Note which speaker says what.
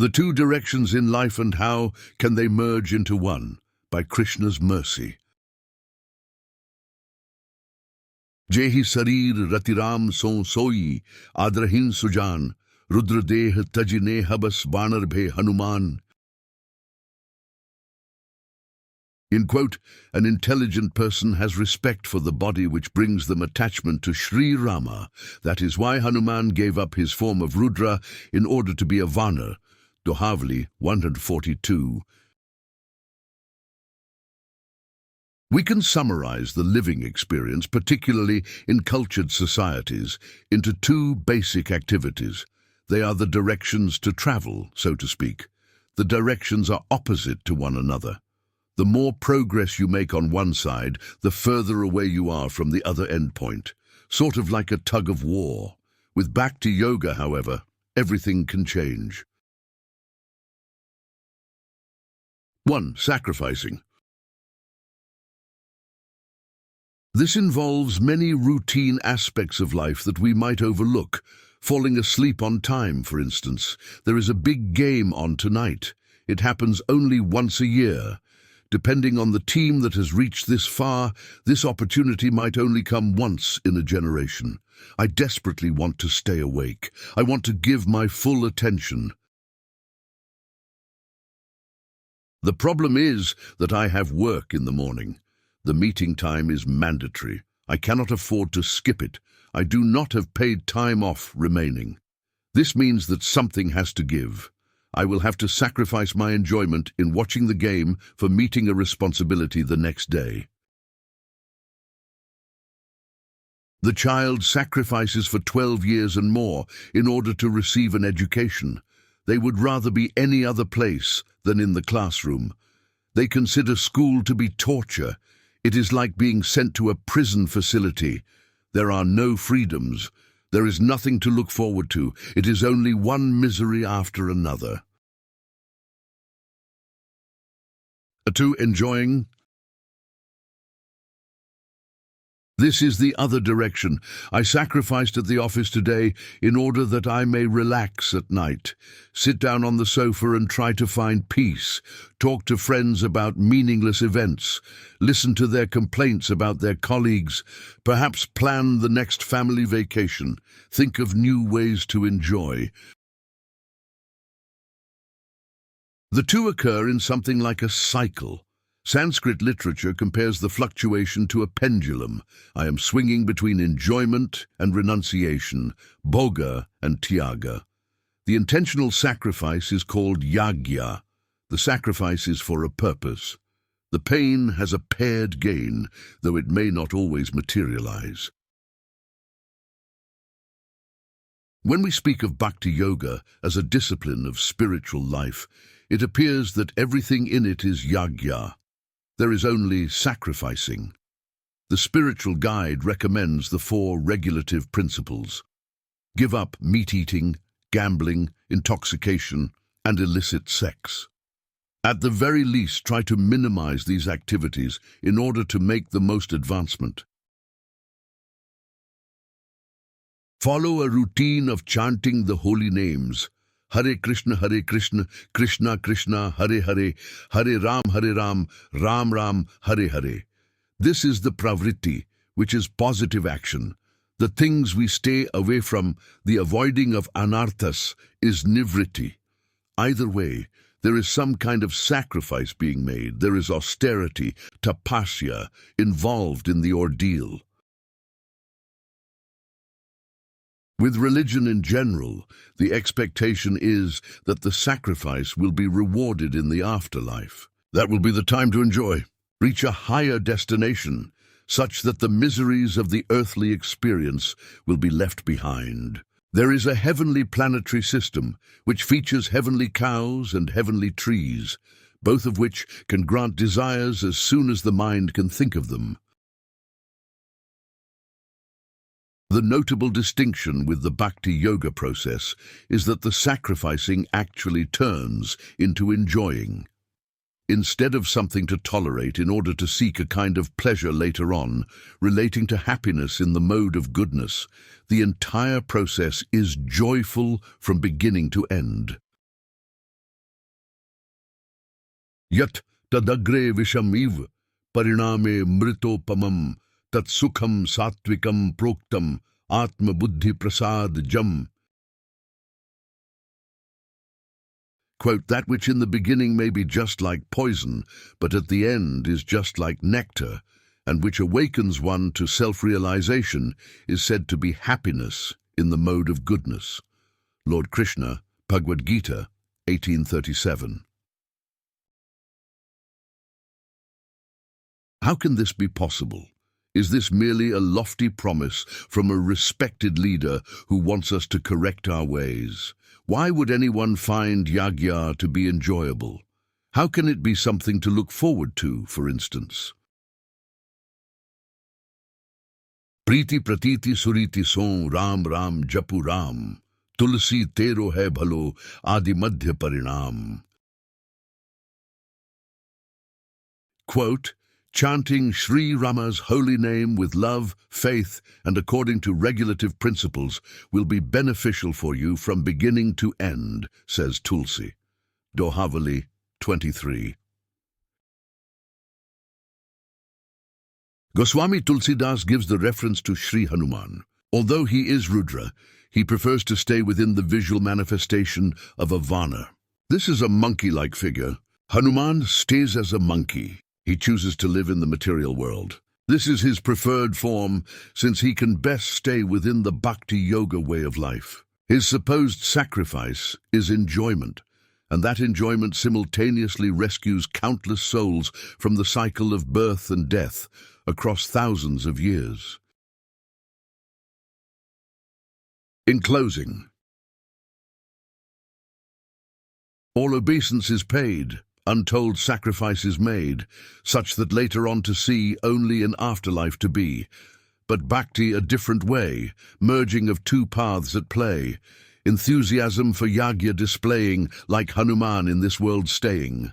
Speaker 1: The two directions in life and how can they merge into one? By Krishna's mercy. Jehi sarir ratiram son soi, adrahin sujan, Rudra deh tajine habas Vanara bhe Hanuman. In quote, an intelligent person has respect for the body which brings them attachment to Shri Rama. That is why Hanuman gave up his form of Rudra in order to be a Vanara. Dohavali 142. We can summarize the living experience, particularly in cultured societies, into two basic activities. They are the directions to travel, so to speak. The directions are opposite to one another. The more progress you make on one side, the further away you are from the other endpoint, sort of like a tug of war. With Bhakti Yoga, however, everything can change. 1. Sacrificing. This involves many routine aspects of life that we might overlook. Falling asleep on time, for instance. There is a big game on tonight. It happens only once a year. Depending on the team that has reached this far, this opportunity might only come once in a generation. I desperately want to stay awake. I want to give my full attention. The problem is that I have work in the morning. The meeting time is mandatory. I cannot afford to skip it. I do not have paid time off remaining. This means that something has to give. I will have to sacrifice my enjoyment in watching the game for meeting a responsibility the next day. The child sacrifices for 12 years and more in order to receive an education. They would rather be any other place than in the classroom. They consider school to be torture. It is like being sent to a prison facility. There are no freedoms. There is nothing to look forward to. It is only one misery after another. 2. Enjoying. This is the other direction. I sacrificed at the office today in order that I may relax at night. Sit down on the sofa and try to find peace. Talk to friends about meaningless events. Listen to their complaints about their colleagues. Perhaps plan the next family vacation. Think of new ways to enjoy. The two occur in something like a cycle. Sanskrit literature compares the fluctuation to a pendulum. I am swinging between enjoyment and renunciation, bhoga and tyaga. The intentional sacrifice is called yagya. The sacrifice is for a purpose. The pain has a paired gain, though it may not always materialize. When we speak of bhakti yoga as a discipline of spiritual life, it appears that everything in it is yagya. There is only sacrificing. The spiritual guide recommends the 4 regulative principles. Give up meat-eating, gambling, intoxication, and illicit sex. At the very least, try to minimize these activities in order to make the most advancement. Follow a routine of chanting the holy names. Hare Krishna, Krishna Krishna, Hare Hare, Hare Ram, Ram Ram, Hare Hare. This is the pravritti, which is positive action. The things we stay away from, the avoiding of anarthas, is nivritti. Either way, there is some kind of sacrifice being made. There is austerity, tapasya, involved in the ordeal. With religion in general, the expectation is that the sacrifice will be rewarded in the afterlife. That will be the time to enjoy, reach a higher destination, such that the miseries of the earthly experience will be left behind. There is a heavenly planetary system which features heavenly cows and heavenly trees, both of which can grant desires as soon as the mind can think of them. The notable distinction with the bhakti yoga process is that the sacrificing actually turns into enjoying. Instead of something to tolerate in order to seek a kind of pleasure later on, relating to happiness in the mode of goodness, the entire process is joyful from beginning to end. Yat tadagre vishamiv pariname mritopamam tat sukham satvikam proktam atma buddhi prasad jam. Quote, that which in the beginning may be just like poison, but at the end is just like nectar, and which awakens one to self-realization, is said to be happiness in the mode of goodness. Lord Krishna, Bhagavad-gita, 1837. How can this be possible? Is this merely a lofty promise from a respected leader who wants us to correct our ways? Why would anyone find yagya to be enjoyable? How can it be something to look forward to, for instance? Priti pratiti suriti son ram ram japu ram, tulsi tero hai bhalo adi madhya parinam. Quote, chanting Shri Rama's holy name with love, faith, and according to regulative principles will be beneficial for you from beginning to end, says Tulsi. Dohavali, 23. Goswami Tulsidas gives the reference to Shri Hanuman. Although he is Rudra, he prefers to stay within the visual manifestation of a Vanara. This is a monkey-like figure. Hanuman stays as a monkey. He chooses to live in the material world. This is his preferred form, since he can best stay within the bhakti yoga way of life. His supposed sacrifice is enjoyment, and that enjoyment simultaneously rescues countless souls from the cycle of birth and death across thousands of years. In closing, all obeisance is paid, untold sacrifices made, such that later on to see only an afterlife to be. But bhakti a different way, merging of two paths at play, enthusiasm for yagya displaying, like Hanuman in this world staying.